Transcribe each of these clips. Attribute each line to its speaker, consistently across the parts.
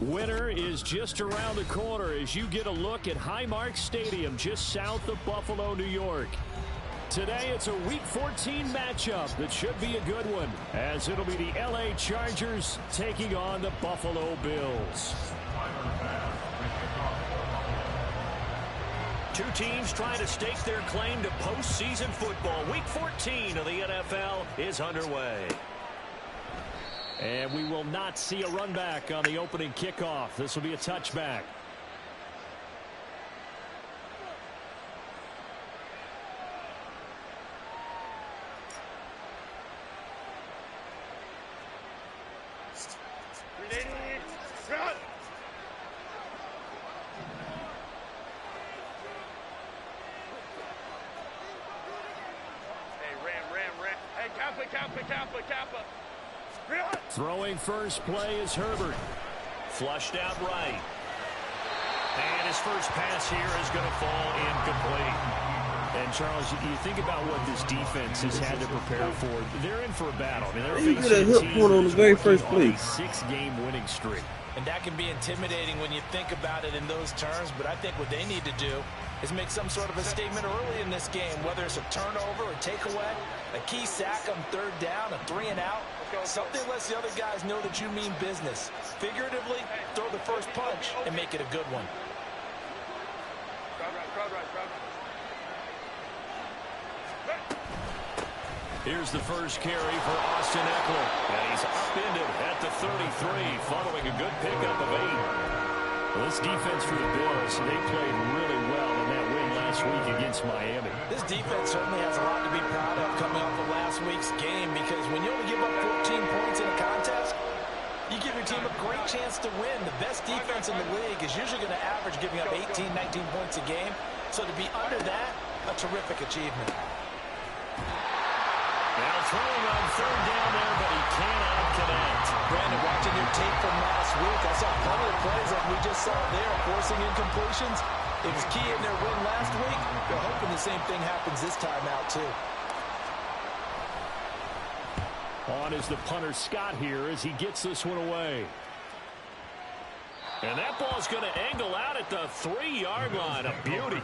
Speaker 1: Winter is just around the corner as you get a look at Highmark Stadium just south of Buffalo, New York. Today it's a Week 14 matchup that should be a good one, as it'll be the LA Chargers taking on the Buffalo Bills. Two teams trying to stake their claim to postseason football. Week 14 of the NFL is underway. And we will not see a run back on the opening kickoff. This will be a touchback. Throwing first play is Herbert. Flushed out right. And his first pass here is going to fall incomplete. And, Charles, you think about what this defense has had to prepare for. They're in for a battle. I mean, they're facing a team
Speaker 2: on the very first play.
Speaker 1: A 6-game winning streak.
Speaker 3: And that can be intimidating when you think about it in those terms. But I think what they need to do is make some sort of a statement early in this game, whether it's a turnover, a takeaway, a key sack on third down, a 3-and-out. Something lets the other guys know that you mean business. Figuratively, throw the first punch and make it a good one.
Speaker 1: Here's the first carry for Austin Ekeler. And he's upended at the 33, following a good pickup of 8. Well, this defense for the Bills, they played really well in that win last week against Miami.
Speaker 3: This defense certainly has a lot to be proud of coming off of last week's game, because when you only give up 14 points in a contest, you give your team a great chance to win. The best defense in the league is usually going to average giving up 18, 19 points a game. So to be under that, a terrific achievement.
Speaker 1: Now throwing on third down there, but he cannot connect.
Speaker 3: Brandon, watching your tape from last week, I saw plenty of plays like we just saw there, forcing incompletions. It was key in their win last week. They're hoping the same thing happens this time out, too.
Speaker 1: On is the punter Scott here as he gets this one away. And that ball's going to angle out at the 3-yard line. A beauty.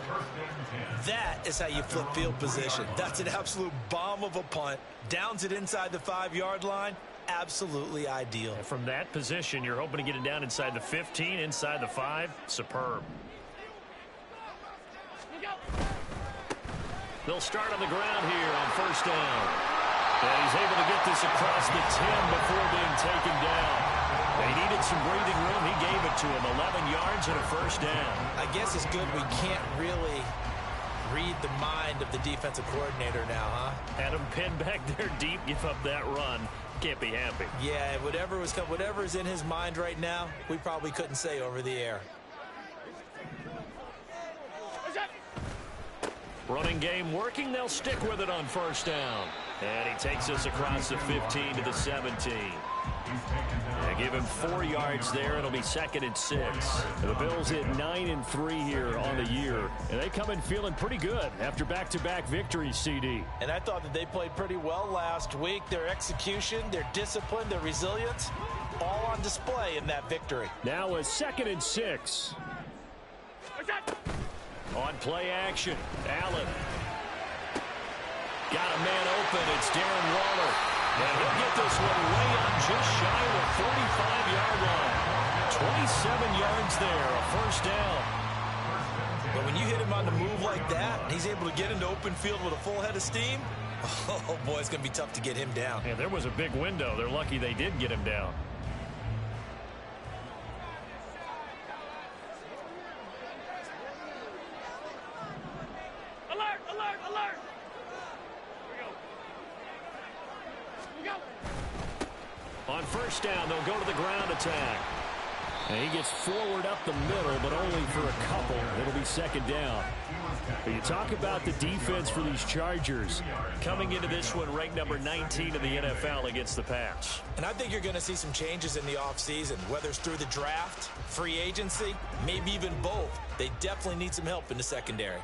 Speaker 3: That is how you flip field position. That's an absolute bomb of a punt. Downs it inside the 5-yard line. Absolutely ideal.
Speaker 1: And from that position, you're hoping to get it down inside the 15, inside the 5. Superb. They'll start on the ground here on first down. And he's able to get this across the 10 before being taken down. They needed some breathing room. He gave it to him. 11 yards and a first down.
Speaker 3: I guess it's good we can't really read the mind of the defensive coordinator now, huh?
Speaker 1: Had him pinned back there deep, give up that run. Can't be happy.
Speaker 3: Yeah, whatever is in his mind right now, we probably couldn't say over the air.
Speaker 1: Running game working. They'll stick with it on first down. And he takes us across the 15 to the 17. They give him 4 yards there. It'll be 2nd and 6. The Bills hit 9-3 here on the year. And they come in feeling pretty good after back-to-back victories, CD.
Speaker 3: And I thought that they played pretty well last week. Their execution, their discipline, their resilience, all on display in that victory.
Speaker 1: Now a 2nd and 6. On play action, Allen. Got a man open. It's Darren Waller. And he'll get this one way up just shy of the 45-yard line. 27 yards there, a first down.
Speaker 3: But when you hit him on the move like that, and he's able to get into open field with a full head of steam, oh boy, it's going to be tough to get him down.
Speaker 1: Yeah, there was a big window. They're lucky they did get him down. On first down, they'll go to the ground attack. And he gets forward up the middle, but only for a couple. It'll be 2nd down. But you talk about the defense for these Chargers. Coming into this one, ranked number 19 in the NFL against the pass.
Speaker 3: And I think you're going to see some changes in the offseason, whether it's through the draft, free agency, maybe even both. They definitely need some help in the secondary.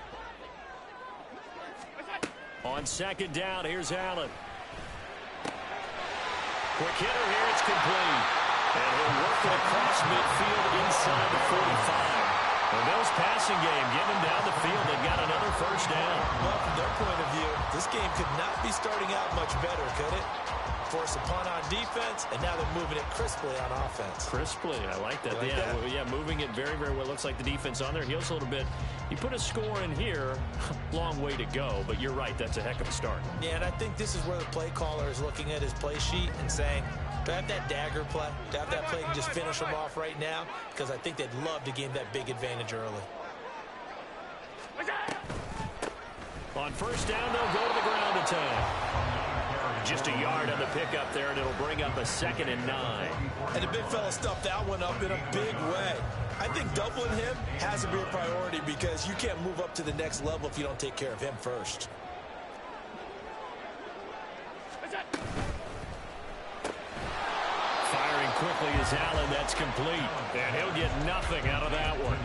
Speaker 1: On 2nd down, here's Allen. Quick hitter here, it's complete. And he'll work it across midfield inside the 45. And Bill's passing game, getting down the field, they got another first down.
Speaker 3: Well, from their point of view, this game could not be starting out much better, could it? Force a punt on defense, and now they're moving it crisply on offense.
Speaker 1: Crisply, I like that. Yeah, moving it very, very well. Looks like the defense on there heals a little bit. You put a score in here, long way to go, but you're right, that's a heck of a start.
Speaker 3: Yeah, and I think this is where the play caller is looking at his play sheet and saying, do I have that dagger play? Do I have that play and just finish them off right now? Because I think they'd love to gain that big advantage early.
Speaker 1: On first down, they'll go to the ground attack. Just a yard on the pickup there, and it'll bring up a 2nd and 9.
Speaker 3: And the big fella stuffed that one up in a big way. I think doubling him has to be a priority because you can't move up to the next level if you don't take care of him first.
Speaker 1: Firing quickly is Allen. That's complete. And he'll get nothing out of that one.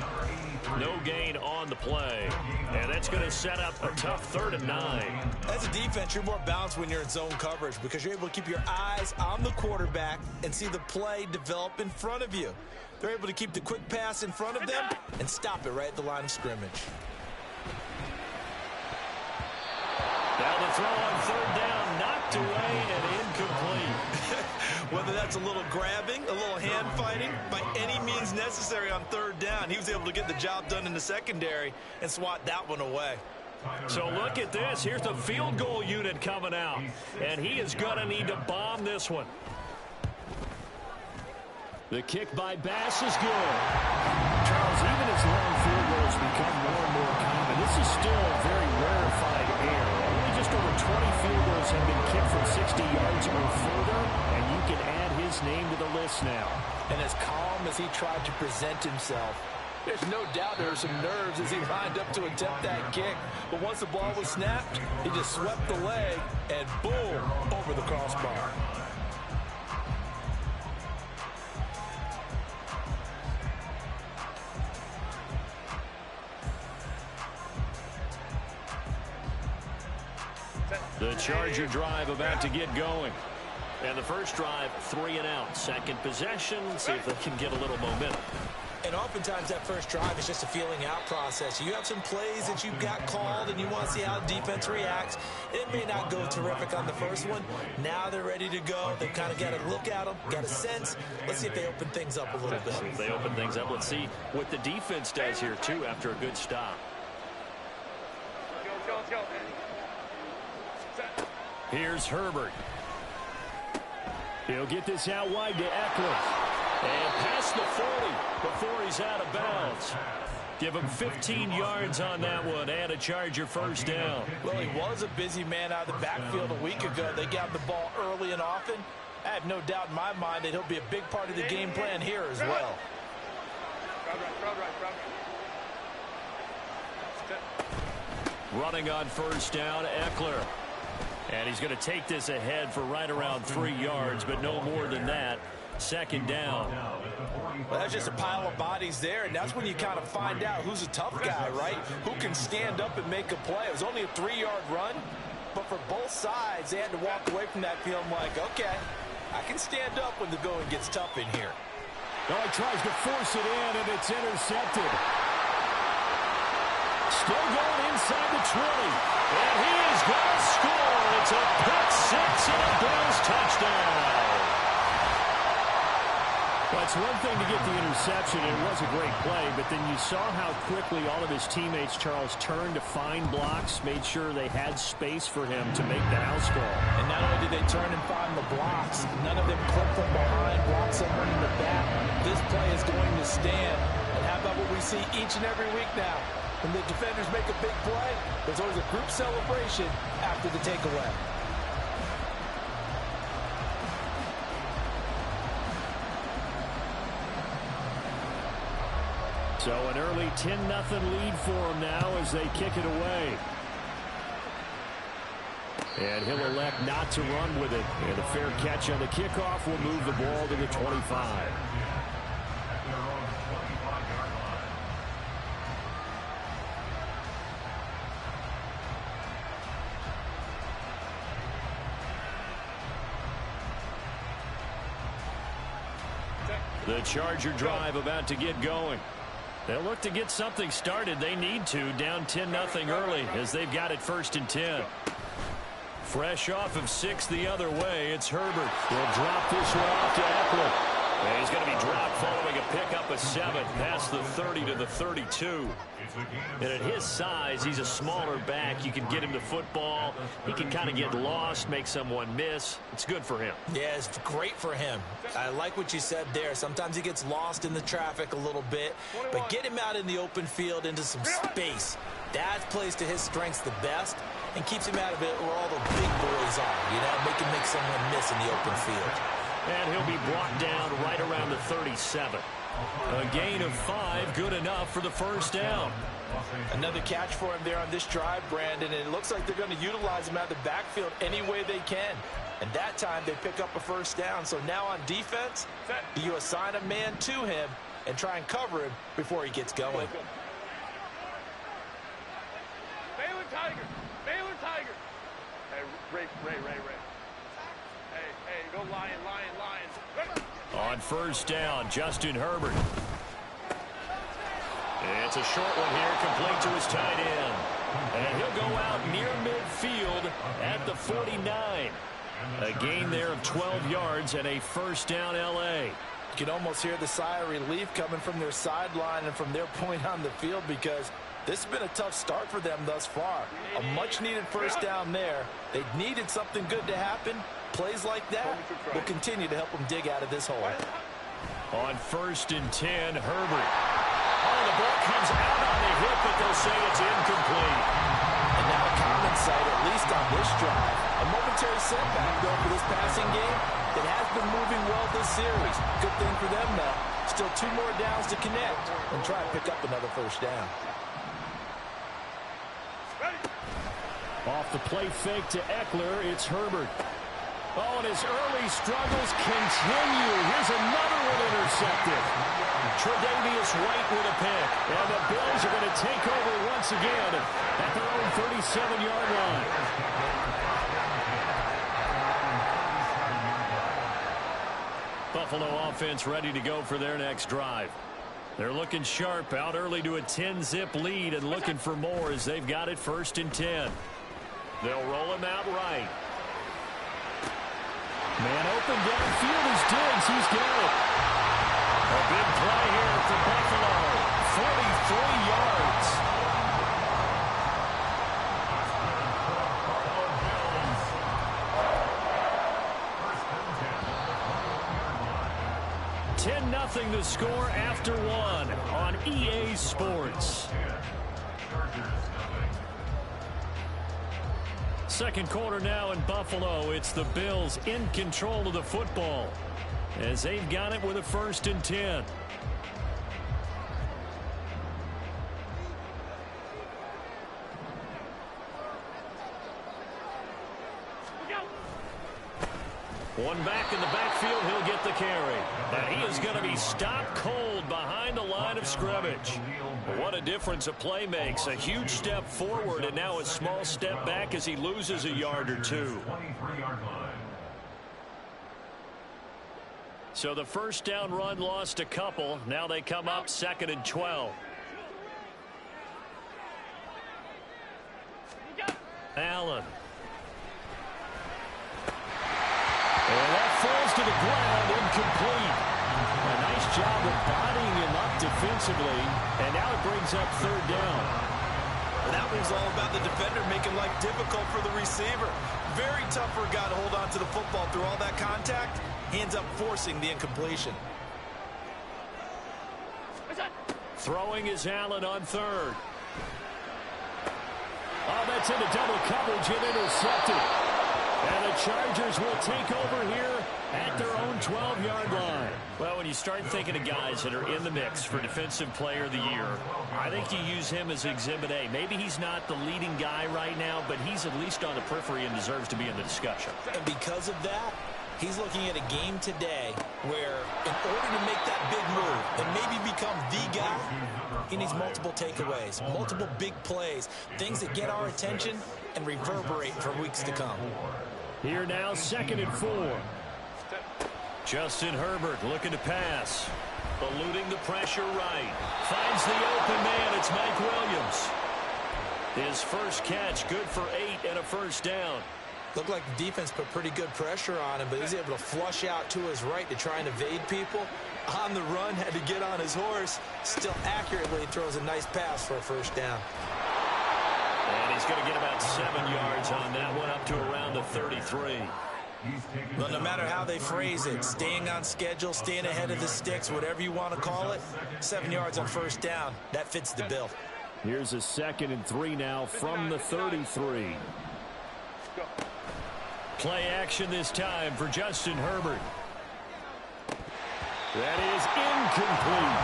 Speaker 1: No gain on the play. And that's going to set up a tough 3rd and 9.
Speaker 3: As a defense, you're more balanced when you're in zone coverage because you're able to keep your eyes on the quarterback and see the play develop in front of you. They're able to keep the quick pass in front of them and stop it right at the line of scrimmage.
Speaker 1: Now the throw on 3rd down, knocked away and incomplete.
Speaker 3: Whether that's a little grabbing, a little hand fighting, by any means necessary on 3rd down, he was able to get the job done in the secondary and swat that one away.
Speaker 1: So look at this. Here's the field goal unit coming out. And he is going to need to bomb this one. The kick by Bass is good. Charles, even as long field goals become more and more common, this is still a very rarefied air. Only just over 20 field goals have been kicked from 60 yards or further, and you can add his name to the list now.
Speaker 3: And as calm as he tried to present himself, there's no doubt there were some nerves as he lined up to attempt that kick. But once the ball was snapped, he just swept the leg and boom, over the crossbar.
Speaker 1: The Charger drive about to get going. And the first drive, 3 and out. Second possession, see if they can get a little momentum.
Speaker 3: And oftentimes that first drive is just a feeling out process. You have some plays that you've got called and you want to see how the defense reacts. It may not go terrific on the first one. Now they're ready to go. They've kind of got to look at them, got a sense. Let's see if they open things up a little bit.
Speaker 1: If they open things up, let's see what the defense does here, too, after a good stop. Here's Herbert. He'll get this out wide to Eckler. And past the 40 before he's out of bounds. Give him 15 yards on that one and a Charger first down.
Speaker 3: Well, he was a busy man out of the backfield a week ago. They got the ball early and often. I have no doubt in my mind that he'll be a big part of the game plan here as well.
Speaker 1: Running on first down, Eckler. And he's going to take this ahead for right around 3 yards, but no more than that. Second down.
Speaker 3: Well, that's just a pile of bodies there, and that's when you kind of find out who's a tough guy, right? Who can stand up and make a play. It was only a 3-yard run, but for both sides, they had to walk away from that feeling like, okay, I can stand up when the going gets tough in here.
Speaker 1: Oh, he tries to force it in, and it's intercepted. Still going inside the 20. And he is going to score. It's a pick six and a Bills touchdown. Well, it's one thing to get the interception. It was a great play, but then you saw how quickly all of his teammates, Charles, turned to find blocks, made sure they had space for him to make the house call.
Speaker 3: And not only did they turn and find the blocks, none of them clipped from behind, blocked someone in the back. This play is going to stand. And how about what we see each and every week now? When the defenders make a big play, there's always a group celebration after the takeaway.
Speaker 1: So an early 10-0 lead for them now as they kick it away. And he'll elect not to run with it. And a fair catch on the kickoff will move the ball to the 25. The Charger drive about to get going. They'll look to get something started. They need to, down 10-0 early as they've got it 1st and 10. Fresh off of 6 the other way, it's Herbert. He'll drop this one off to Eckler. And he's going to be dropped following a pickup of 7 past the 30 to the 32. And at his size, he's a smaller back. You can get him the football. He can kind of get lost, make someone miss. It's good for him.
Speaker 3: Yeah, it's great for him. I like what you said there. Sometimes he gets lost in the traffic a little bit, but get him out in the open field into some space. That plays to his strengths the best and keeps him out of it where all the big boys are, you know, make someone miss in the open field.
Speaker 1: And he'll be brought down right around the 37. A gain of 5, good enough for the 1st down.
Speaker 3: Another catch for him there on this drive, Brandon, and it looks like they're going to utilize him out of the backfield any way they can. And that time they pick up a 1st down. So now on defense, you assign a man to him and try and cover him before he gets going.
Speaker 2: Baylor Tiger. Baylor Tiger. Hey, Ray. Hey, go Lion.
Speaker 1: On 1st down, Justin Herbert. It's a short one here, complete to his tight end. And he'll go out near midfield at the 49. A gain there of 12 yards and a 1st down L.A.
Speaker 3: You can almost hear the sigh of relief coming from their sideline and from their point on the field because this has been a tough start for them thus far. A much-needed 1st down there. They needed something good to happen. Plays like that will continue to help them dig out of this hole.
Speaker 1: On 1st and 10, Herbert. Oh, the ball comes out on the hip, but they'll say it's incomplete.
Speaker 3: And now a common sight, at least on this drive. A momentary setback, though, for this passing game. It has been moving well this series. Good thing for them, though. Still 2 more downs to connect and try to pick up another 1st down.
Speaker 1: Off the play fake to Eckler, it's Herbert. Oh, and his early struggles continue. Here's another one intercepted. Tre'Davious White with a pick. And the Bills are going to take over once again at their own 37-yard line. Buffalo offense ready to go for their next drive. They're looking sharp, out early to a 10-zip lead and looking for more as they've got it 1st and 10. They'll roll him out right. Man open downfield is Diggs. He's got it. A big play here for Buffalo. 43 yards. $10-0 the score after 1 on EA Sports. Second quarter now in Buffalo. It's the Bills in control of the football as they've got it with a 1st and 10. One back in the backfield, he'll get the carry. And he is going to be stopped cold behind the line of scrimmage. What a difference a play makes. A huge step forward and now a small step back as he loses a yard or 2. So the 1st down run lost a couple. Now they come up 2nd and 12. Allen. And that falls to the ground, incomplete. A nice job of bodying him up defensively, and now it brings up 3rd down.
Speaker 3: Well, that was all about the defender making life difficult for the receiver. Very tough for a guy to hold on to the football through all that contact. He ends up forcing the incompletion.
Speaker 1: Throwing is Allen on 3rd. Oh, that's into double coverage and intercepted. And the Chargers will take over here at their own 12-yard line. Well, when you start thinking of guys that are in the mix for Defensive Player of the Year, I think you use him as Exhibit A. Maybe he's not the leading guy right now, but he's at least on the periphery and deserves to be in the discussion.
Speaker 3: And because of that, he's looking at a game today where in order to make that big move and maybe become the guy, he needs multiple takeaways, multiple big plays, things that get our attention and reverberate for weeks to come.
Speaker 1: Here now, 2nd and 4. Justin Herbert looking to pass. Eluding the pressure right. Finds the open man. It's Mike Williams. His first catch, good for 8 and a first down.
Speaker 3: Looked like the defense put pretty good pressure on him, but he was able to flush out to his right to try and evade people. On the run, had to get on his horse. Still accurately throws a nice pass for a first down.
Speaker 1: And he's going to get about 7 yards on that one, up to around the 33.
Speaker 3: Well, no matter how they phrase it, staying on schedule, staying ahead of the sticks, whatever you want to call it, 7 yards on first down, that fits the bill.
Speaker 1: Here's a 2nd and 3 now from the 33. Play action this time for Justin Herbert. That is incomplete.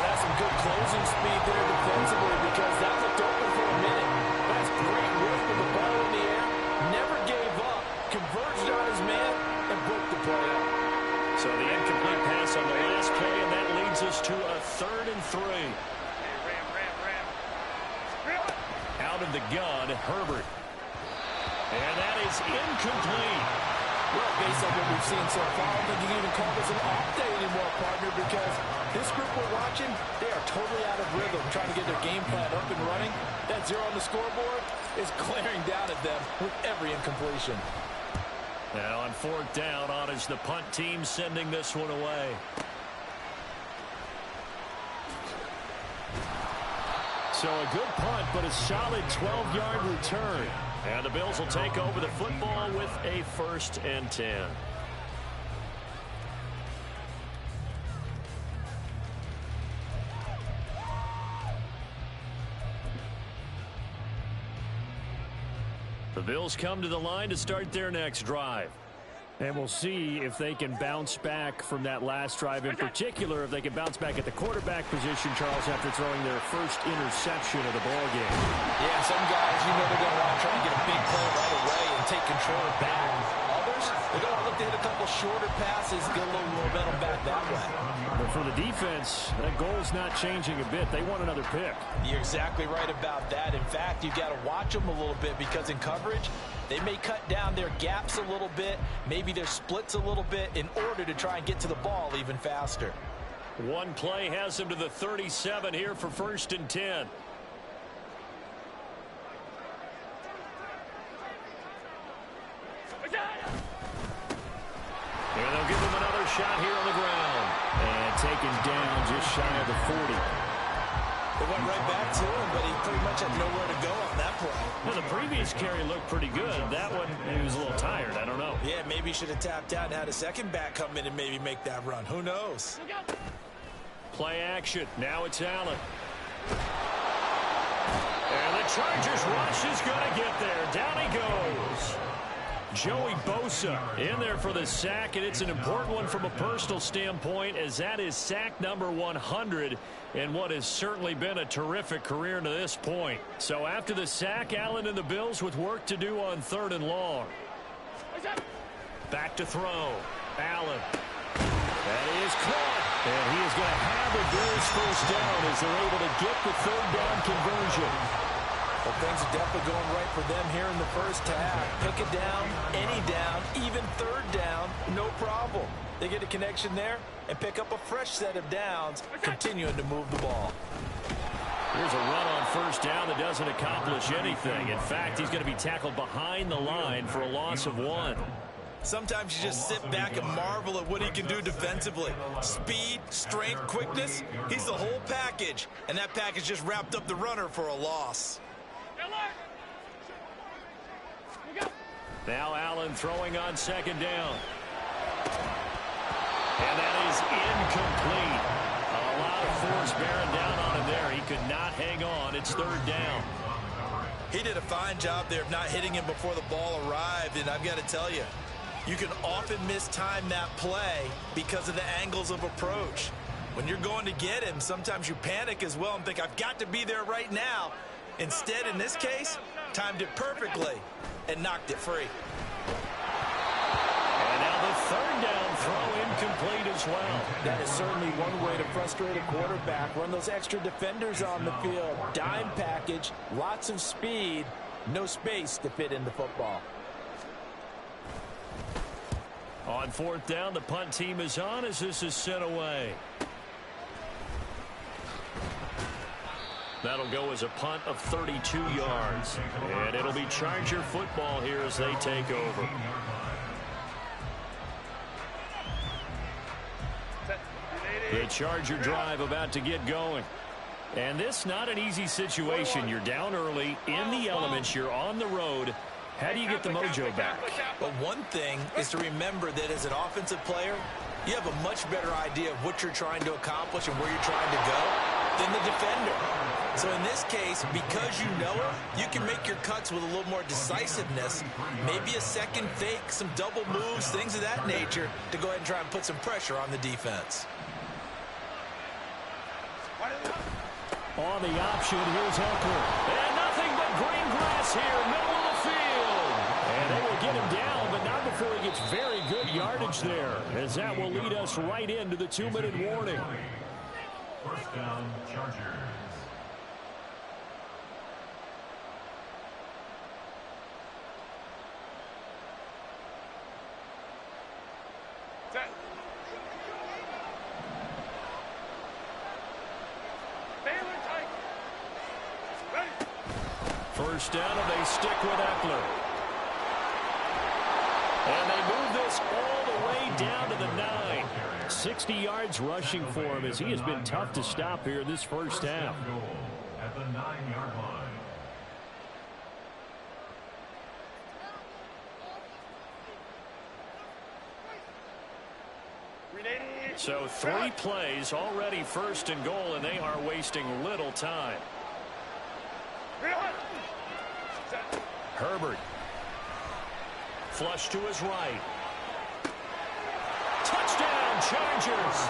Speaker 3: That's some good closing speed there defensively because that looked open for a minute. That's great work with the ball in the air. Never gave up. Converged on his man and broke the play up.
Speaker 1: So the incomplete pass on the last play, and that leads us to a 3rd and 3. Out of the gun, Herbert. And that is incomplete.
Speaker 3: Well, based on what we've seen so far, I don't think you can even call this an off day anymore, partner, because this group we're watching, they are totally out of rhythm, trying to get their game plan up and running. That 0 on the scoreboard is glaring down at them with every incompletion.
Speaker 1: Now on 4th down, on is the punt team sending this one away. So a good punt, but a solid 12-yard return. And the Bills will take over the football with a 1st and 10. The Bills come to the line to start their next drive. And we'll see if they can bounce back from that last drive, in particular if they can bounce back at the quarterback position, Charles, after throwing their first interception of the ballgame.
Speaker 3: Yeah, some guys, you know, they're going to want to try and get a big play right away and take control back. Others, they're going to look to hit a couple shorter passes, get a little momentum back that way.
Speaker 1: But for the defense, that goal's not changing a bit. They want another pick.
Speaker 3: You're exactly right about that. In fact, you've got to watch them a little bit because in coverage, they may cut down their gaps a little bit, maybe their splits a little bit in order to try and get to the ball even faster.
Speaker 1: One play has him to the 37 here for 1st and 10. And they'll give him another shot here on the ground. And taken down just shy of the 40.
Speaker 3: They went right back to him, but he pretty much had nowhere to go on that play.
Speaker 1: Well, the previous carry looked pretty good. That one, he was a little tired. I don't know.
Speaker 3: Yeah, maybe he should have tapped out and had a second back come in and maybe make that run. Who knows?
Speaker 1: Play action. Now it's Allen. And the Chargers rush is going to get there. Down he goes. Joey Bosa in there for the sack, and it's an important one from a personal standpoint, as that is sack number 100 in what has certainly been a terrific career to this point. So after the sack, Allen and the Bills with work to do on 3rd and long. Back to throw. Allen. That is caught. And he is going to have the Bills first down as they're able to get the 3rd down conversion.
Speaker 3: Well, things are definitely going right for them here in the first half. Pick it down, any down, even 3rd down, no problem. They get a connection there and pick up a fresh set of downs, continuing to move the ball.
Speaker 1: Here's a run on 1st down that doesn't accomplish anything. In fact, he's going to be tackled behind the line for a loss of 1.
Speaker 3: Sometimes you just sit back and marvel at what he can do defensively. Speed, strength, quickness, he's the whole package. And that package just wrapped up the runner for a loss.
Speaker 1: Now Allen throwing on 2nd down. And that is incomplete. A lot of force bearing down on him there. He could not hang on. It's 3rd down.
Speaker 3: He did a fine job there of not hitting him before the ball arrived. And I've got to tell you, you can often mistime that play because of the angles of approach. When you're going to get him, sometimes you panic as well and think, I've got to be there right now. Instead, in this case, timed it perfectly and knocked it free.
Speaker 1: And now the 3rd down throw incomplete as well.
Speaker 3: That is certainly one way to frustrate a quarterback. Run those extra defenders on the field. Dime package, lots of speed, no space to fit in the football.
Speaker 1: On fourth down, the punt team is on as this is sent away. That'll go as a punt of 32 yards. And it'll be Charger football here as they take over. The Charger drive about to get going. And this not an easy situation. You're down early, in the elements, you're on the road. How do you get the mojo back?
Speaker 3: Well, one thing is to remember that as an offensive player, you have a much better idea of what you're trying to accomplish and where you're trying to go than the defender. So in this case, because you know it, you can make your cuts with a little more decisiveness, maybe a second fake, some double moves, things of that nature, to go ahead and try and put some pressure on the defense.
Speaker 1: On the option, here's Eckler. And nothing but green grass here, middle of the field. And they will get him down, but not before he gets very good yardage there, as that will lead us right into the 2-minute warning.
Speaker 4: First down, Chargers.
Speaker 1: First down, and they stick with Eckler. And they move this all the way down to the 9. 60 yards rushing for him as he has been tough to stop here this first half.
Speaker 4: At the 9-yard line.
Speaker 1: So 3 plays, already first and goal, and they are wasting little time. Herbert. Flush to his right. Touchdown, Chargers.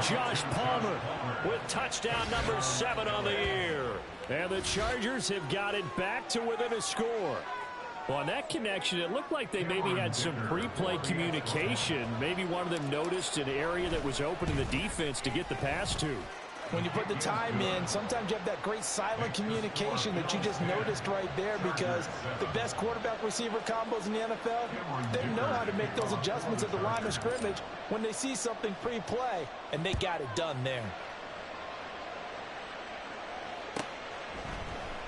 Speaker 1: Josh Palmer with touchdown number 7 on the year. And the Chargers have got it back to within a score. Well, on that connection, it looked like they maybe had some pre-play communication. Maybe one of them noticed an area that was open in the defense to get the pass to.
Speaker 3: When you put the time in, sometimes you have that great silent communication that you just noticed right there, because the best quarterback-receiver combos in the NFL, they know how to make those adjustments at the line of scrimmage when they see something pre-play, and they got it done there.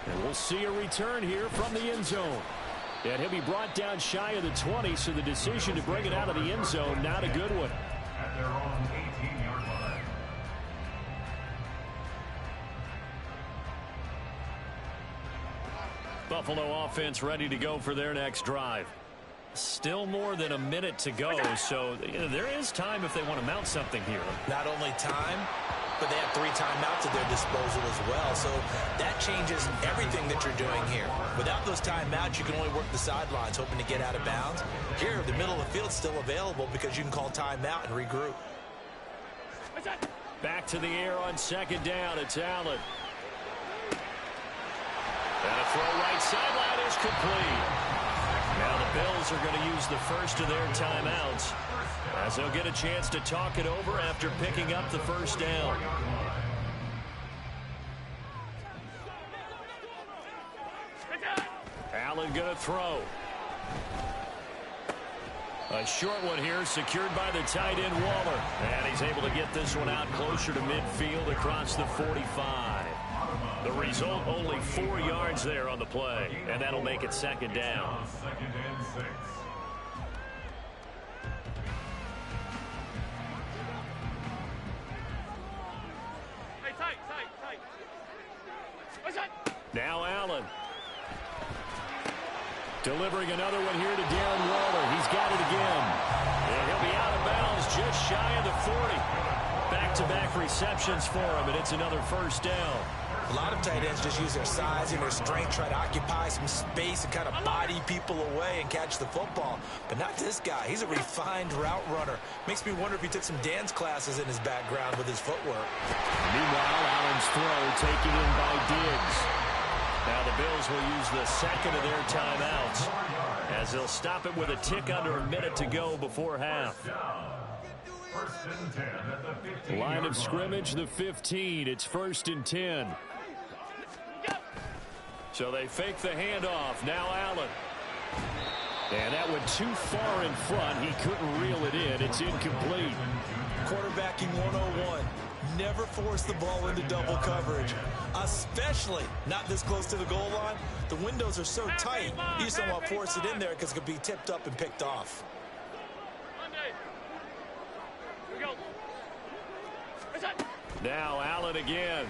Speaker 1: And we'll see a return here from the end zone. And he'll be brought down shy of the 20, so the decision to bring it out of the end zone, not a good one.
Speaker 4: At their own 18-yard line.
Speaker 1: Buffalo offense ready to go for their next drive. Still more than a minute to go, so there is time if they want to mount something here.
Speaker 3: Not only time, but they have 3 timeouts at their disposal as well. So that changes everything that you're doing here. Without those timeouts, you can only work the sidelines, hoping to get out of bounds. Here, the middle of the field is still available because you can call timeout and regroup.
Speaker 1: Back to the air on second down. It's Allen. And a throw right sideline is complete. Now the Bills are going to use the first of their timeouts, as they'll get a chance to talk it over after picking up the first down. Allen going to throw. A short one here, secured by the tight end Waller. And he's able to get this one out closer to midfield across the 45. The result, only 4 yards there on the play, and that'll make it second down.
Speaker 4: Second and 6.
Speaker 1: Now Allen. Delivering another one here to Darren Waller. He's got it again. And he'll be out of bounds just shy of the 40. Back-to-back receptions for him, and it's another first down.
Speaker 3: A lot of tight ends just use their size and their strength, try to occupy some space and kind of body people away and catch the football. But not this guy. He's a refined route runner. Makes me wonder if he took some dance classes in his background with his footwork.
Speaker 1: Meanwhile, Allen's throw taken in by Diggs. Now the Bills will use the second of their timeouts, as they'll stop it with a tick under a minute to go before half.
Speaker 4: First and 10 at the 15.
Speaker 1: Line of scrimmage, the 15. It's first and 10. So they fake the handoff. Now Allen. And that went too far in front. He couldn't reel it in. It's incomplete.
Speaker 3: Quarterbacking 101. Never force the ball into double coverage, especially not this close to the goal line. The windows are so tight, you just don't want to force it in there because it could be tipped up and picked off.
Speaker 1: Now Allen again.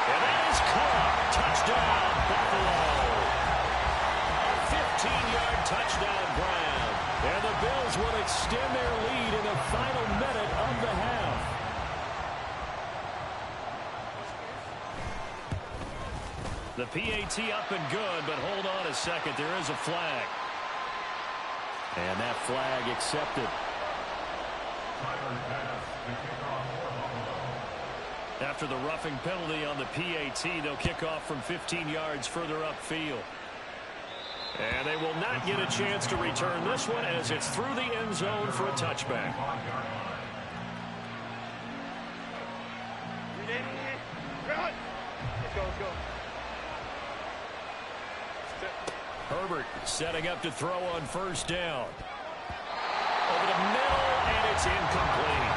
Speaker 1: And that is caught. Touchdown, Buffalo. A 15-yard touchdown grab. And the Bills will extend their lead in the final minute of the half. The PAT up and good, but hold on a second. There is a flag. And that flag accepted. After the roughing penalty on the PAT, they'll kick off from 15 yards further upfield. And they will not get a chance to return this one as it's through the end zone for a touchback.
Speaker 2: Let's go.
Speaker 1: Herbert setting up to throw on first down. Over the middle, and it's incomplete.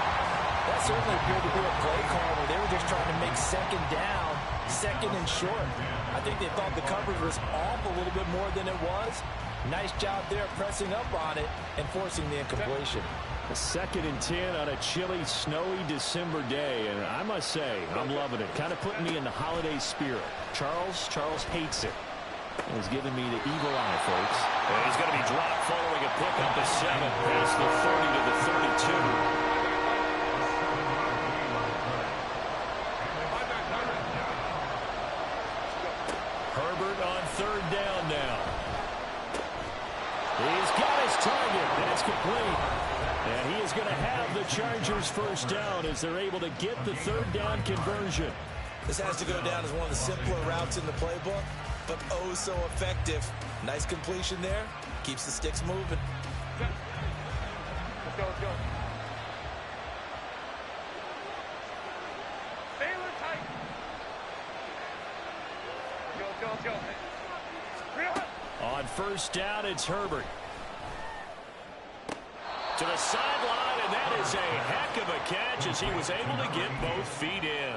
Speaker 3: That certainly appeared to be a play call where they were just trying to make second down, second and short. I think they thought the coverage was off a little bit more than it was. Nice job there pressing up on it and forcing the incompletion.
Speaker 1: A 2nd and 10 on a chilly, snowy December day, and I must say, I'm loving it. Kind of putting me in the holiday spirit. Charles hates it. He's giving me the evil eye, folks. And he's going to be dropped following a pickup of 7 past the 30 to the 32. Herbert on 3rd down now. He's got his target. That's complete. And he is going to have the Chargers first down as they're able to get the 3rd down conversion.
Speaker 3: This has to go down as one of the simpler routes in the playbook, but oh so effective. Nice completion there. Keeps the sticks moving.
Speaker 2: Let's go. Baylor tight. Let's go.
Speaker 1: On first down, it's Herbert. To the sideline, and that is a heck of a catch as he was able to get both feet in.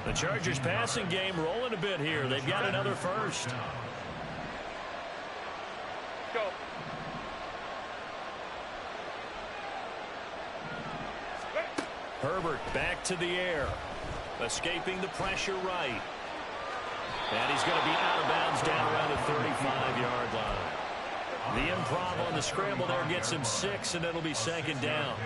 Speaker 1: The Chargers passing game rolling a bit here. They've got another first.
Speaker 2: Go.
Speaker 1: Herbert back to the air. Escaping the pressure right. And he's going to be out of bounds down around the 35-yard line. The improv on the scramble there gets him 6, and it'll be 2nd down.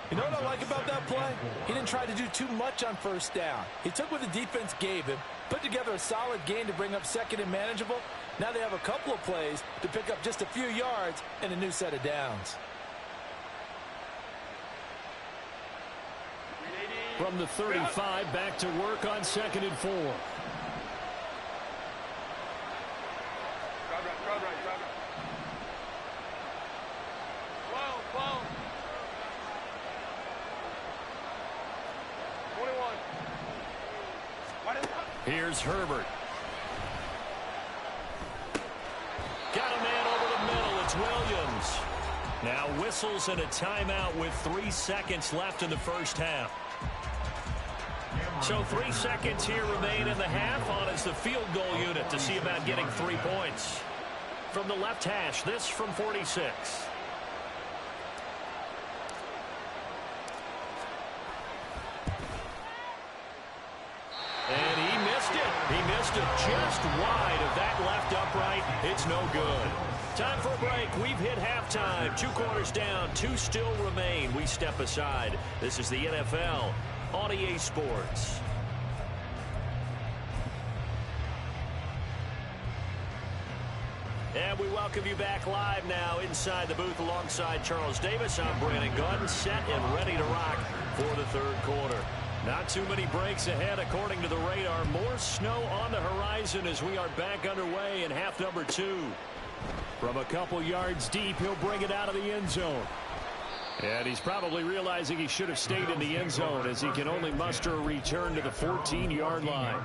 Speaker 3: You know what I like about that play? He didn't try to do too much on first down. He took what the defense gave him, put together a solid gain to bring up 2nd and manageable. Now they have a couple of plays to pick up just a few yards and a new set of downs.
Speaker 1: From the 35, back to work on 2nd and 4.
Speaker 2: Drive right. Slow. 21.
Speaker 1: Here's Herbert. Got a man over the middle. It's Williams. Now whistles and a timeout with 3 seconds left in the first half. So 3 seconds here remain in the half on as the field goal unit to see about getting 3 points. From the left hash, this from 46. And he missed it. He missed it just wide of that left upright. It's no good. Time for a break. We've hit halftime. 2 quarters down. 2 still remain. We step aside. This is the NFL on EA Sports. And we welcome you back live now inside the booth alongside Charles Davis. I'm Brandon Gunn, set and ready to rock for the 3rd quarter. Not too many breaks ahead according to the radar. More snow on the horizon as we are back underway in half number 2. From a couple yards deep, he'll bring it out of the end zone. And he's probably realizing he should have stayed in the end zone as he can only muster a return to the 14-yard line.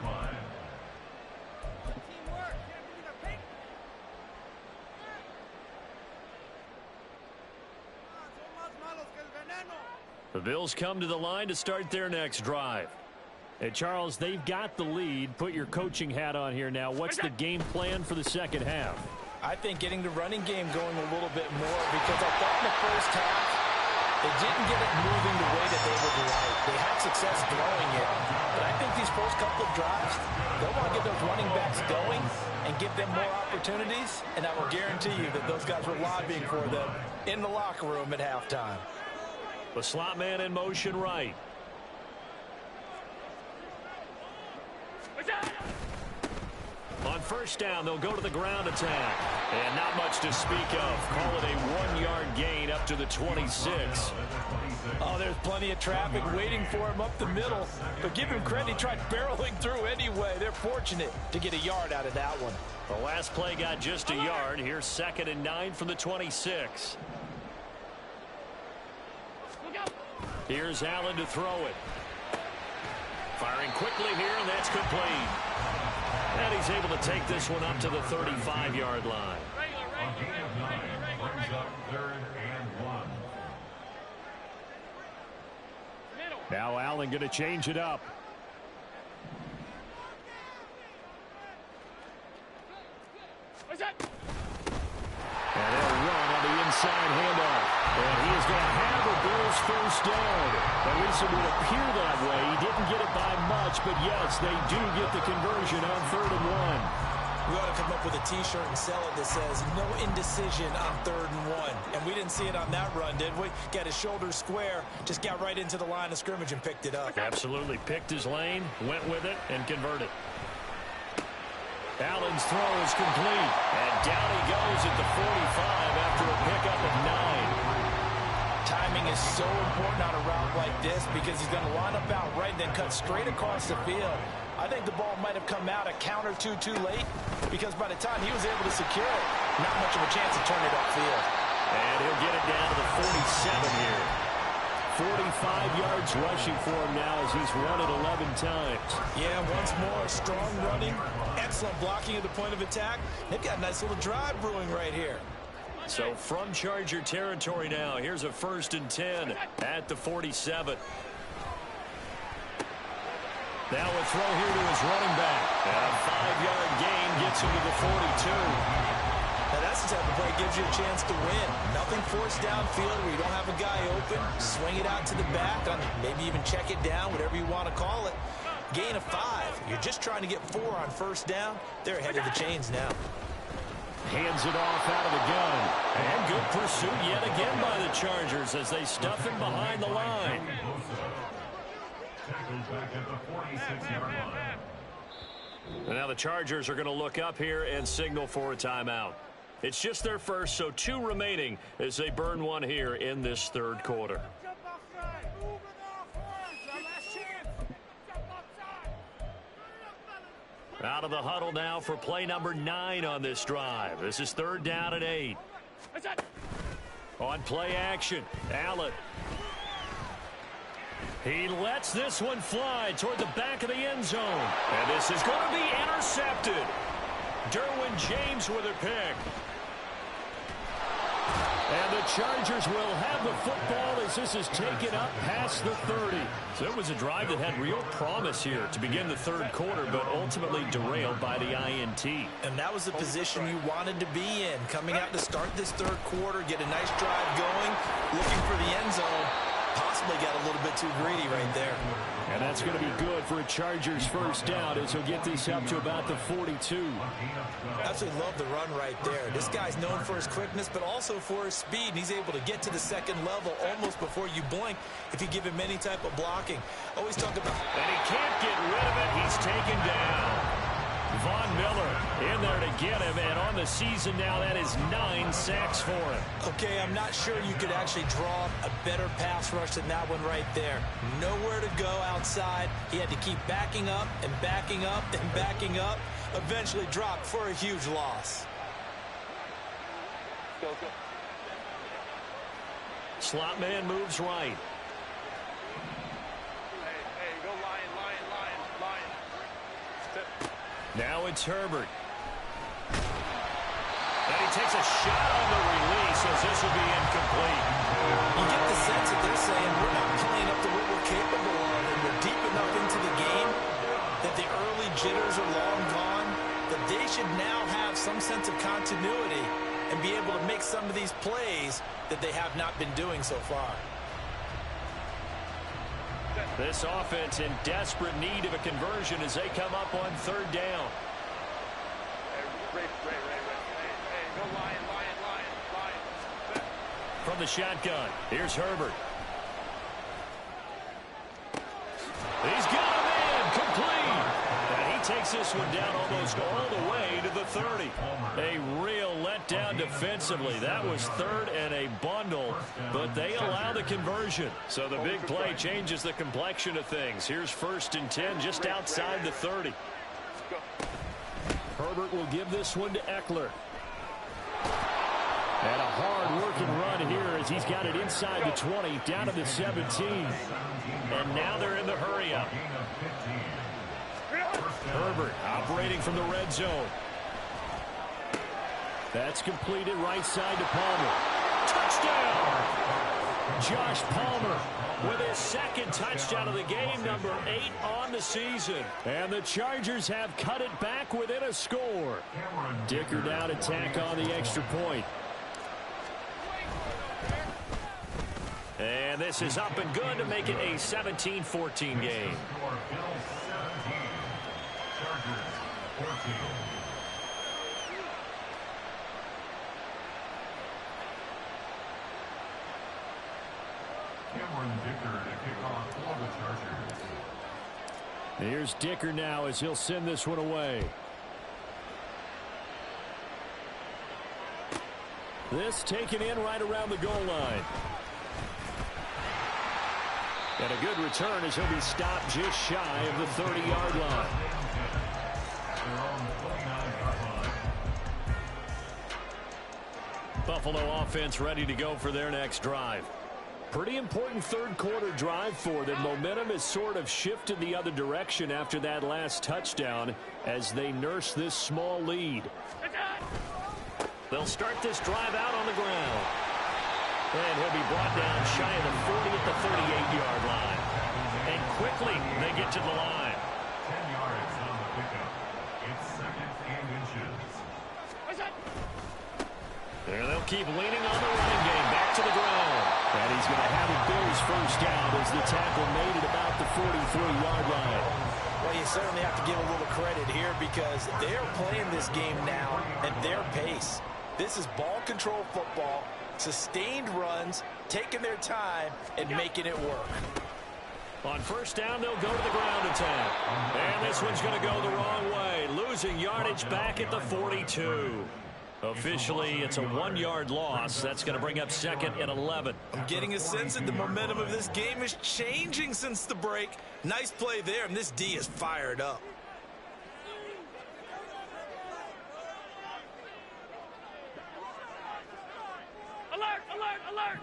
Speaker 1: The Bills come to the line to start their next drive.
Speaker 5: Hey, Charles, they've got the lead. Put your coaching hat on here now. What's the game plan for the second half?
Speaker 3: I think getting the running game going a little bit more, because I thought in the first half they didn't get it moving the way that they would like. They had success throwing it, but I think these first couple of drives, they'll want to get those running backs going and give them more opportunities, and I will guarantee you that those guys were lobbying for them in the locker room at halftime.
Speaker 1: The slot man in motion right. On first down, they'll go to the ground attack. And not much to speak of. Call it a 1-yard gain up to the 26.
Speaker 3: Oh, there's plenty of traffic waiting for him up the middle. But give him credit, he tried barreling through anyway. They're fortunate to get a yard out of that one.
Speaker 1: The last play got just a yard. Here's 2nd and 9 from the 26. Here's Allen to throw it. Firing quickly here, and that's complete. And he's able to take this one up to the 35-yard line.
Speaker 4: A gain of 9 brings up 3rd and 1.
Speaker 5: Now Allen going to change it up.
Speaker 1: And they'll run on the inside handoff. And he is going to have the Bills first down. At least it would appear that way. He didn't get it by much, but yes, they do get the conversion on 3rd and 1.
Speaker 3: We ought to come up with a T-shirt and sell it that says, no indecision on 3rd and 1. And we didn't see it on that run, did we? Got his shoulders square, just got right into the line of scrimmage and picked it up.
Speaker 1: Absolutely. Picked his lane, went with it, and converted. Allen's throw is complete. And down he goes at the 45 after a pickup of 9.
Speaker 3: Timing is so important on a route like this because he's going to line up out right and then cut straight across the field. I think the ball might have come out a count or two too late because by the time he was able to secure it, not much of a chance to turn it upfield.
Speaker 1: And he'll get it down to the 47 here. 45 yards rushing for him now as he's run it 11 times.
Speaker 3: Yeah, once more, strong running, excellent blocking at the point of attack. They've got a nice little drive brewing right here.
Speaker 1: So from Charger territory now, here's a 1st and 10 at the 47. Now a throw here to his running back. And a 5-yard gain gets him to the 42.
Speaker 3: Now that's the type of play that gives you a chance to win. Nothing forced downfield where you don't have a guy open. Swing it out to the back, maybe even check it down, whatever you want to call it. Gain of 5. You're just trying to get 4 on first down. They're ahead of the chains now.
Speaker 1: Hands it off out of the gun. And good pursuit yet again by the Chargers as they stuff him behind the line.
Speaker 4: Tackled back at the 46-yard line.
Speaker 1: And now the Chargers are going to look up here and signal for a timeout. It's just their first, so 2 remaining as they burn one here in this 3rd quarter. Out of the huddle now for play number 9 on this drive. This is 3rd down and 8. On play action, Allen. He lets this one fly toward the back of the end zone. And this is going to be intercepted. Derwin James with a pick. And the Chargers will have the football as this is taken up past the 30. So it was a drive that had real promise here to begin the 3rd quarter, but ultimately derailed by the INT.
Speaker 3: And that was the position you wanted to be in. Coming out to start this 3rd quarter, get a nice drive going, looking for the end zone. Possibly got a little bit too greedy right there.
Speaker 5: And that's going to be good for a Chargers first down as he'll get this up to about the 42.
Speaker 3: Absolutely love the run right there. This guy's known for his quickness, but also for his speed. And he's able to get to the 2nd level almost before you blink if you give him any type of blocking. Always talk about...
Speaker 1: And he can't get rid of it. He's taken down. Von Miller in there to get him, and on the season now, that is 9 sacks for him.
Speaker 3: Okay, I'm not sure you could actually draw a better pass rush than that one right there. Nowhere to go outside. He had to keep backing up and backing up and backing up. Eventually dropped for a huge loss.
Speaker 2: Go.
Speaker 1: Slot man moves right.
Speaker 2: Hey, go Lion.
Speaker 1: Now it's Herbert. And he takes a shot on the release as this will be incomplete.
Speaker 3: You get the sense that they're saying we're not playing up to what we're capable of, and we're deep enough into the game that the early jitters are long gone, that they should now have some sense of continuity and be able to make some of these plays that they have not been doing so far.
Speaker 1: This offense in desperate need of a conversion as they come up on third down.
Speaker 2: Ray. Hey, go Lion.
Speaker 1: From the shotgun, here's Herbert. He's got him in, complete. And he takes this one down almost all the way to the 30. A real letdown defensively. That was third and a bundle, but they allow the conversion. So the big play changes the complexion of things. Here's 1st and 10 just outside the 30.
Speaker 5: Herbert will give this one to Eckler. And a hard-working run here as he's got it inside the 20, down to the 17.
Speaker 1: And now they're in the hurry-up. Herbert operating from the red zone.
Speaker 5: That's completed right side to Palmer. Touchdown! Josh Palmer with his 2nd touchdown of the game, number 8 on the season. And the Chargers have cut it back within a score. Dicker down to tack on the extra point.
Speaker 1: And this is up and good to make it a 17-14 game.
Speaker 5: Here's Dicker now as he'll send this one away. This taken in right around the goal line. And a good return as he'll be stopped just shy of the 30-yard line.
Speaker 1: Buffalo offense ready to go for their next drive.
Speaker 5: Pretty important third-quarter drive for them. Momentum has sort of shifted the other direction after that last touchdown as they nurse this small lead.
Speaker 1: They'll start this drive out on the ground. And he'll be brought down shy of the 40 at the 38-yard line. And quickly they get to the line.
Speaker 4: 10 yards on the pickup. It's 2nd and inches.
Speaker 1: And they'll keep leaning on the running game. Back to the ground.
Speaker 5: And he's going to have a Bills first down as the tackle made it about the 43-yard line.
Speaker 3: Well, you certainly have to give a little credit here because they're playing this game now at their pace. This is ball control football. Sustained runs, taking their time, and making it work.
Speaker 1: On first down, they'll go to the ground attack. And this one's going to go the wrong way. Losing yardage back at the 42. Officially, it's a 1-yard loss. That's going to bring up 2nd and 11.
Speaker 3: I'm getting a sense that the momentum of this game is changing since the break. Nice play there, and this D is fired up.
Speaker 2: Alert!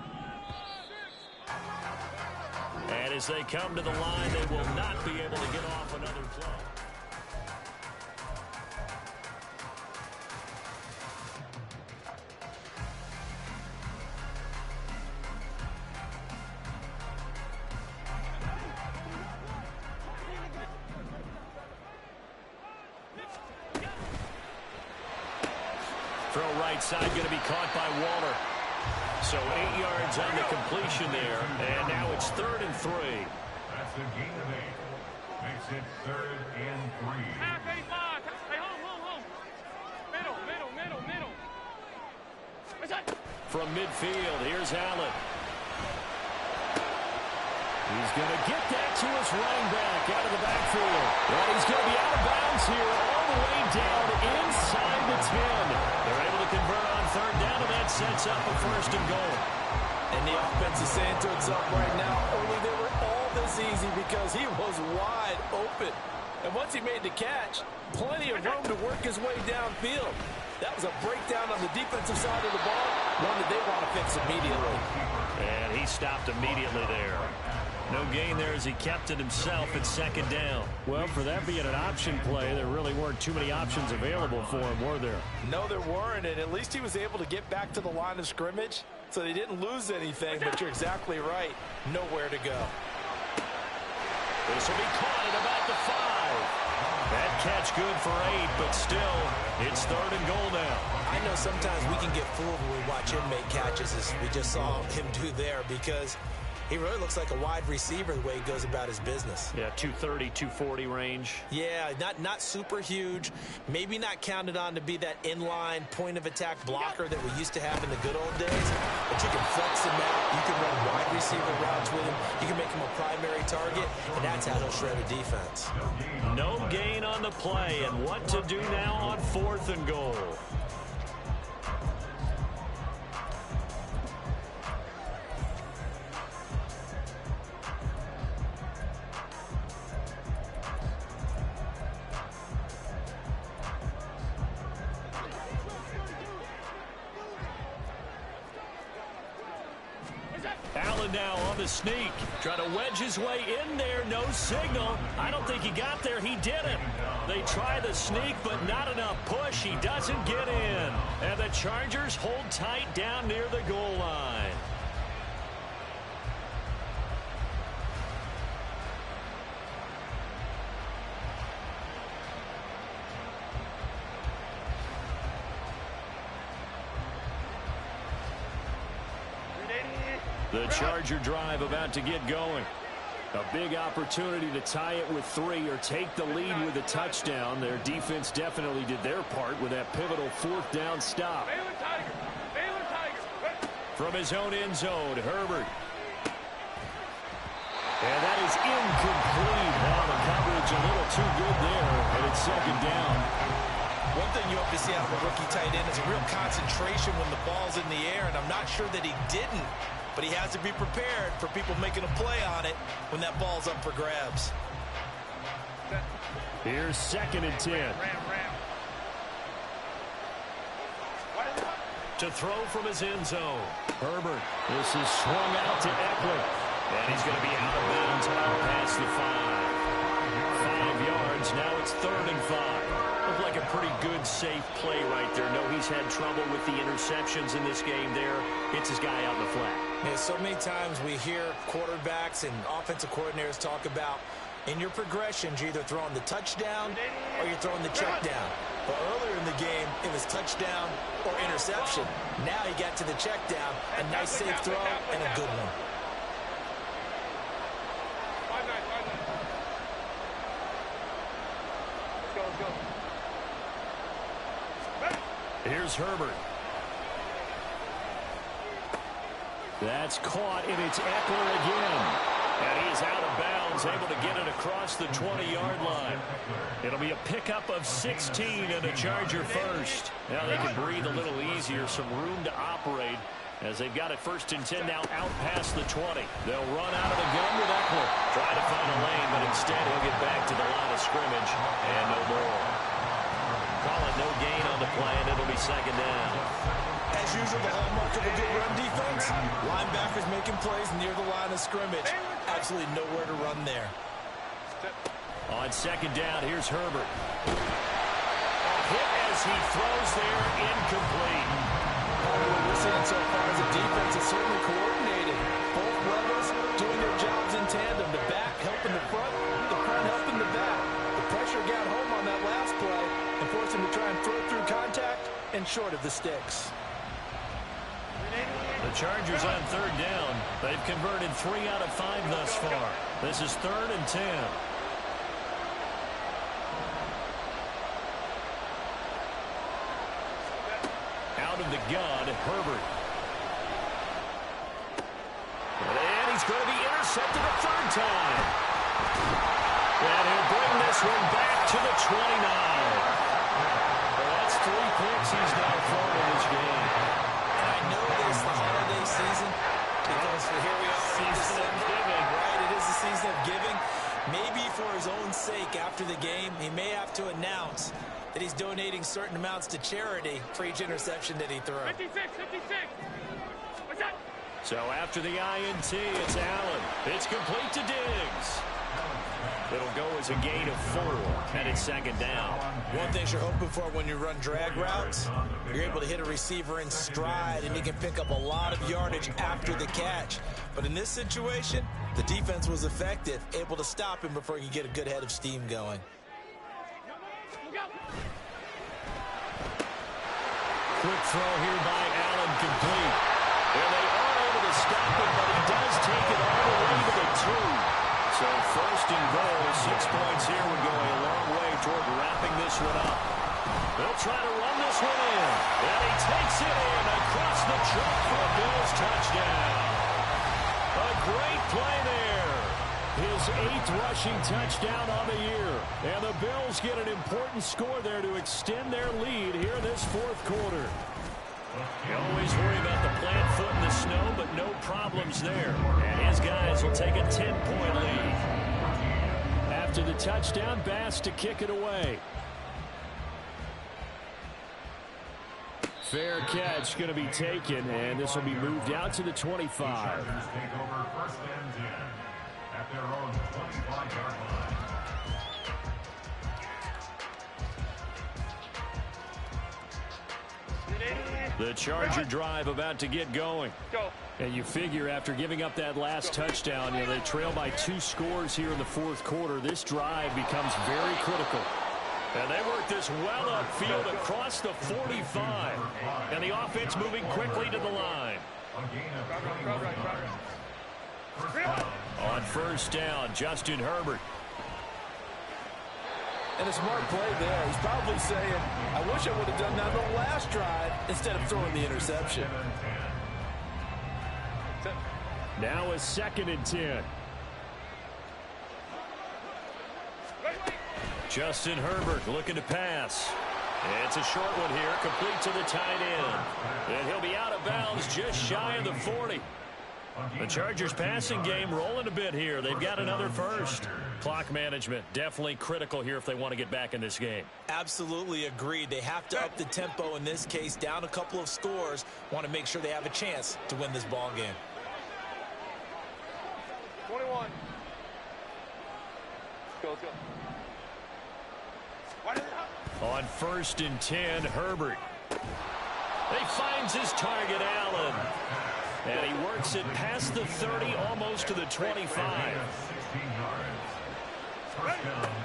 Speaker 1: And as they come to the line, they will not be able to get off another play. Throw right side going to be caught by Waller. So 8 yards on the completion there. And now it's 3rd and 3.
Speaker 4: That's a gain of 8. Makes it 3rd and 3.
Speaker 2: Half a block. Hey, home. Middle. What's that?
Speaker 5: From midfield, here's Allen. He's going to get that to his running back out of the backfield. And he's going to be out of bounds here all the way down inside the 10.
Speaker 1: They're able to convert on 3rd down, and that sets up a 1st and goal.
Speaker 3: And the offense is saying to itself right now, only they were all this easy because he was wide open. And once he made the catch, plenty of room to work his way downfield. That was a breakdown on the defensive side of the ball, one that they want to fix immediately.
Speaker 1: And he stopped immediately there. No gain there as he kept it himself at 2nd down.
Speaker 5: Well, for that being an option play, there really weren't too many options available for him, were there?
Speaker 3: No, there weren't, and at least he was able to get back to the line of scrimmage So they didn't lose anything, but you're exactly right. Nowhere to go.
Speaker 5: This will be caught at about the 5. That catch good for 8, but still, it's 3rd and goal now.
Speaker 3: I know sometimes we can get fooled when we watch him make catches, as we just saw him do there, because he really looks like a wide receiver the way he goes about his business.
Speaker 5: Yeah, 230, 240 range.
Speaker 3: Yeah, not super huge. Maybe not counted on to be that inline point-of-attack blocker that we used to have in the good old days. But you can flex him out. You can run wide receiver routes with him. You can make him a primary target, and that's how he'll shred a defense.
Speaker 5: No gain on the play, and what to do now on 4th and goal. Allen now on the sneak. Trying to wedge his way in there. No signal. I don't think he got there. He didn't. They try the sneak, but not enough push. He doesn't get in. And the Chargers hold tight down near the goal line. The Charger drive about to get going. A big opportunity to tie it with 3 or take the lead with a touchdown. Their defense definitely did their part with that pivotal 4th down stop.
Speaker 2: Baylor Tiger. Baylor Tiger.
Speaker 5: From his own end zone, Herbert. And that is incomplete. Now the coverage a little too good there, and it's 2nd down.
Speaker 3: One thing you hope to see out of a rookie tight end is a real concentration when the ball's in the air, and I'm not sure that he didn't. But he has to be prepared for people making a play on it when that ball's up for grabs.
Speaker 5: Here's 2nd and 10.
Speaker 2: Ram.
Speaker 5: To throw from his end zone. Herbert. This is swung out to Eckler. And he's going to be out of bounds out past the 5. 5 yards. Now it's 3rd and 5. Looked like a pretty good, safe play right there. No, he's had trouble with the interceptions in this game there. It's his guy out in the flat.
Speaker 3: Yeah, so many times we hear quarterbacks and offensive coordinators talk about in your progressions, you're either throwing the touchdown or you're throwing the check down. But earlier in the game, it was touchdown or interception. Now he got to the check down, a nice safe throw and a good one.
Speaker 2: 5-9. Let's go.
Speaker 5: Here's Herbert. That's caught, and it's Eckler again. And he is out of bounds, able to get it across the 20-yard line. It'll be a pickup of 16 and a Charger first. Now they can breathe a little easier, some room to operate as they've got it 1st and 10 now out past the 20. They'll run out of the gun with Eckler. Try to find a lane, but instead he'll get back to the line of scrimmage and no more. Call it no gain on the play, and it'll be 2nd down.
Speaker 3: As usual, the hallmark of a good run defense, linebackers making plays near the line of scrimmage. Absolutely nowhere to run there.
Speaker 5: On 2nd down, here's Herbert. A hit as he throws there, incomplete.
Speaker 3: What we're seeing so far as a defense is certainly coordinated. Both levels doing their jobs in tandem. The back helping the front helping the back. The pressure got home on that last play and forced him to try and throw through contact and short of the sticks.
Speaker 5: The Chargers on 3rd down. They've converted 3 out of 5 thus far. This is 3rd and 10. Out of the gun, Herbert. And he's going to be intercepted a 3rd time. And he'll bring this one back to the 29. Well, that's 3 picks he's now thrown in this game.
Speaker 3: And I know that it's the holiday season because here we are.
Speaker 5: Season of giving.
Speaker 3: Right, it is the season of giving. Maybe for his own sake after the game, he may have to announce that he's donating certain amounts to charity for each interception that he threw.
Speaker 2: 56. What's that?
Speaker 5: So after the INT, it's Allen. It's complete to Diggs.
Speaker 1: It'll go as a gain of 4, and it's second down.
Speaker 3: One thing you're hoping for when you run drag routes, you're able to hit a receiver in stride, and he can pick up a lot of yardage after the catch. But in this situation, the defense was effective, able to stop him before he could get a good head of steam going.
Speaker 5: Quick throw here by Allen, complete. And they are able to stop him, but he does take it all the way to the 2. So first and goal, 6 points here would go a long way toward wrapping this one up. They'll try to run this one in. And he takes it in across the truck for a Bills touchdown. A great play there. His 8th rushing touchdown on the year. And the Bills get an important score there to extend their lead here in this 4th quarter. You always worry about the plant foot in the snow, but no problems there. And his guys will take a 10-point lead. After the touchdown, Bass to kick it away. Fair catch going to be taken, and this will be moved out to the 25.
Speaker 4: Take over first and 10 at their own 25-yard line.
Speaker 5: The Charger drive about to get going.
Speaker 2: Go.
Speaker 5: And you figure after giving up that last touchdown, they trail by 2 scores here in the 4th quarter. This drive becomes very critical. And they work this well upfield across the 45. And the offense moving quickly to the line. On first down, Justin Herbert.
Speaker 3: And a smart play there. He's probably saying, I wish I would have done that on the last drive instead of throwing the interception.
Speaker 5: Now a 2nd and 10. Justin Herbert looking to pass. It's a short one here, complete to the tight end. And he'll be out of bounds just shy of the 40. The Chargers passing game rolling a bit here. They've got another first. Clock management definitely critical here if they want to get back in this game.
Speaker 3: Absolutely agreed. They have to up the tempo in this case, down a couple of scores. Want to make sure they have a chance to win this ball game.
Speaker 2: 21. Let's go.
Speaker 5: On first and 10, Herbert. He finds his target, Allen. And he works it past the 30, almost to the 25.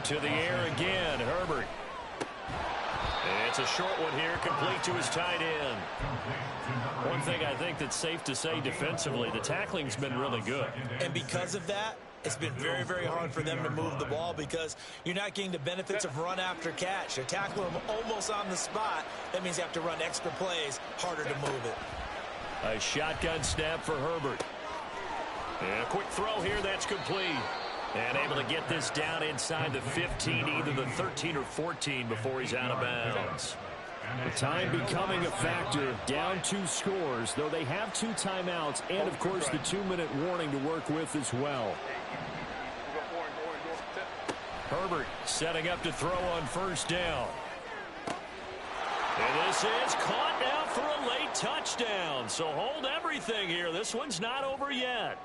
Speaker 5: To the air again, Herbert. It's a short one here, complete to his tight end. One thing I think that's safe to say defensively, the tackling's been really good.
Speaker 3: And because of that, it's been very, very hard for them to move the ball because you're not getting the benefits of run after catch. They're tackling them almost on the spot. That means you have to run extra plays, harder to move it.
Speaker 5: A shotgun snap for Herbert. And a quick throw here, that's complete. And able to get this down inside the 15, either the 13 or 14 before he's out of bounds. The time becoming a factor, down 2 scores, though they have 2 timeouts and, of course, the 2-minute warning to work with as well. Herbert setting up to throw on first down. And this is caught now for a late touchdown. So hold everything here. This one's not over yet.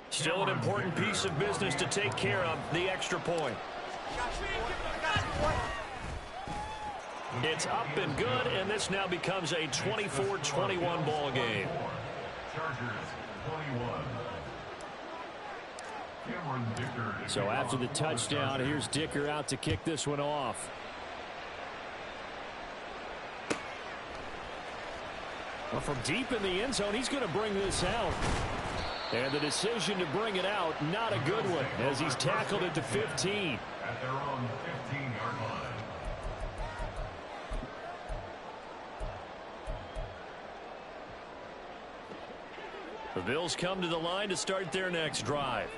Speaker 5: Still an important piece of business to take care of, the extra point. It's up and good, and this now becomes a 24-21 ball game. So after the touchdown, here's Dicker out to kick this one off. Well, from deep in the end zone, he's going to bring this out. And the decision to bring it out, not a good one, as he's tackled at the 15.
Speaker 4: At their own 15-yard line.
Speaker 5: The Bills come to the line to start their next drive.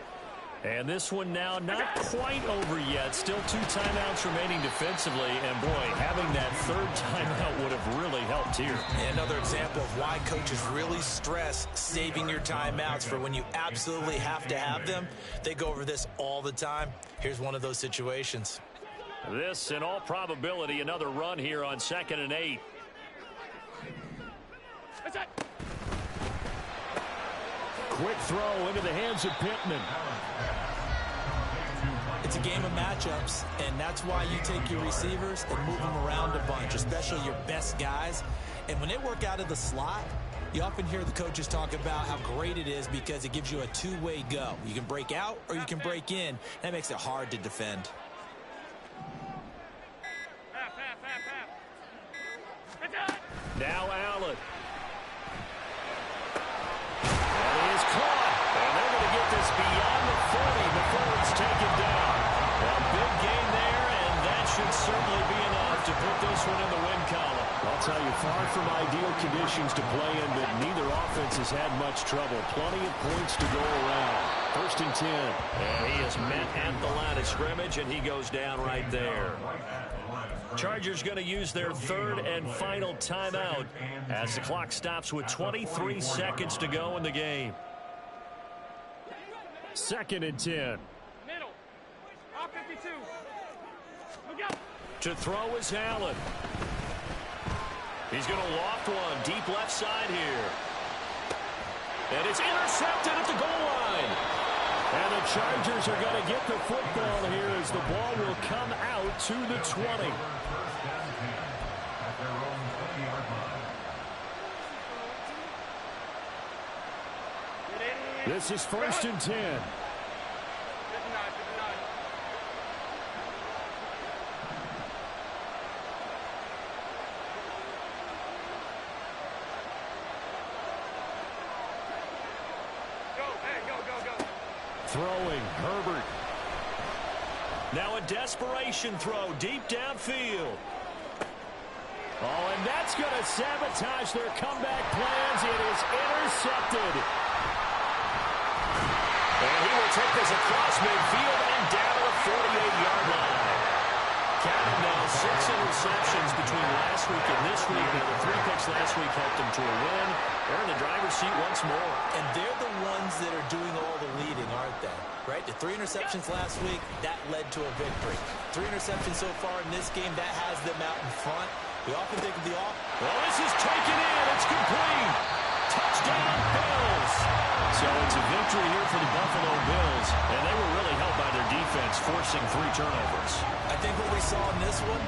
Speaker 5: And this one now not quite over yet. Still 2 timeouts remaining defensively. And, boy, having that 3rd timeout would have really helped here.
Speaker 3: Another example of why coaches really stress saving your timeouts for when you absolutely have to have them. They go over this all the time. Here's one of those situations.
Speaker 1: This, in all probability, another run here on 2nd and 8.
Speaker 2: What's that?
Speaker 5: Quick throw into the hands of Pittman.
Speaker 3: It's a game of matchups, and that's why you take your receivers and move them around a bunch, especially your best guys. And when they work out of the slot, you often hear the coaches talk about how great it is because it gives you a two-way go. You can break out or you can break in. That makes it hard to defend.
Speaker 1: Now Allen. And he is caught. And they're going to get this beyond the 40 before it's taken down. A big gain there, and that should certainly be enough to put this one in the win column.
Speaker 5: I'll tell you, far from ideal conditions to play in, but neither offense has had much trouble. Plenty of points to go around. 1st and 10.
Speaker 1: And he is met at the line of scrimmage, and he goes down right there. Chargers going to use their 3rd and final timeout as the clock stops with 23 seconds to go in the game.
Speaker 5: 2nd and 10.
Speaker 2: Middle. Off 52. Look out.
Speaker 1: To throw is Allen. He's going to loft one deep left side here. And it's intercepted at the goal line.
Speaker 5: And the Chargers are going to get the football here as the ball will come out to the 20. This is 1st and 10.
Speaker 2: 59.
Speaker 5: Throwing, Herbert.
Speaker 1: Now a desperation throw deep downfield.
Speaker 5: Oh, and that's going to sabotage their comeback plans. It is intercepted.
Speaker 1: And he will take this across midfield and down to the 48-yard line. Counting now 6 interceptions between last week and this week. Now the 3 picks last week helped him to a win. They're in the driver's seat once more.
Speaker 3: And they're the ones that are doing all the leading, aren't they? Right? The 3 interceptions last week, that led to a victory. 3 interceptions so far in this game, that has them out in front. We often think of the off.
Speaker 1: Well, this is taken in. It's complete. Touchdown, Bills. So it's a victory here for the Buffalo Bills, and they were really helped by their defense, forcing 3 turnovers.
Speaker 3: I think what we saw in this one,